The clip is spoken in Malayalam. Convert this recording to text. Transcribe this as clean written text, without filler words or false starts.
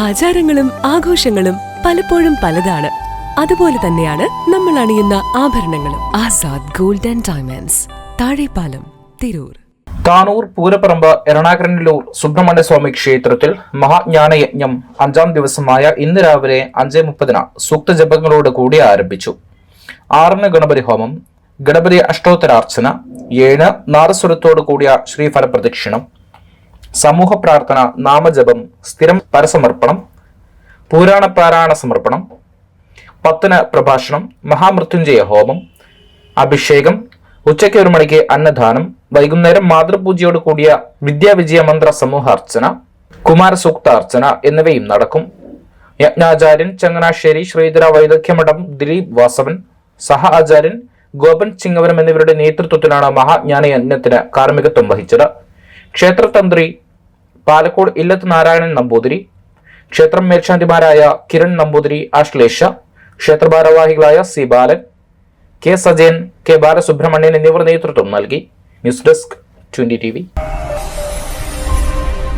ആചാരങ്ങളും ആഘോഷങ്ങളും പലപ്പോഴും പലതാണ്. അതുപോലെ തന്നെയാണ് നമ്മൾ അണിയുന്ന ആഭരണങ്ങളും. Azad gold and diamonds, Thazhepalam, Tirur. Tanur Poorapparamba Eranakulur Subrahmanyaswamy ക്ഷേത്രത്തിൽ മഹാജ്ഞാനയജ്ഞം 5ാം ദിവസമായ ഇന്ന് രാവിലെ 5:30 സൂക്തജപങ്ങളോട് കൂടി ആരംഭിച്ചു. 6 ഗണപതി ഹോമം, ഗണപതി അഷ്ടോത്തരാർച്ചന, 7 നാദസ്വരത്തോടു കൂടിയ ശ്രീഫലപ്രദക്ഷിണം, സമൂഹ പ്രാർത്ഥന, നാമജപം, സ്ഥിരം പരസമർപ്പണം, പുരാണ പാരായണ സമർപ്പണം, 10 പ്രഭാഷണം, മഹാമൃത്യുഞ്ജയ ഹോമം, അഭിഷേകം, ഉച്ചയ്ക്ക് 1 മണിക്ക് അന്നദാനം, വൈകുന്നേരം മാതൃപൂജയോട് കൂടിയ വിദ്യാവിജയ മന്ത്ര സമൂഹാർച്ചന, കുമാരസൂക്താർച്ചന എന്നിവയും നടക്കും. യജ്ഞാചാര്യൻ ചങ്ങനാശ്ശേരി ശ്രീധര വൈദഗ്ധ്യമഠം ദിലീപ് വാസവൻ, സഹ ആചാര്യൻ ഗോപൻ ചിങ്ങവരം എന്നിവരുടെ നേതൃത്വത്തിലാണ് മഹാജ്ഞാനയജ്ഞത്തിന് കാർമ്മികത്വം വഹിച്ചത്. ക്ഷേത്രതന്ത്രി പാലക്കോട് ഇല്ലത്ത് നാരായണൻ നമ്പൂതിരി, ക്ഷേത്രം മേൽശാന്തിമാരായ കിരൺ നമ്പൂതിരി, ആശ്ലേഷ, ക്ഷേത്ര ഭാരവാഹികളായ സി ബാലൻ, കെ സജയൻ, കെ ബാലസുബ്രഹ്മണ്യൻ എന്നിവർ നേതൃത്വം നൽകി. News desk 20 TV.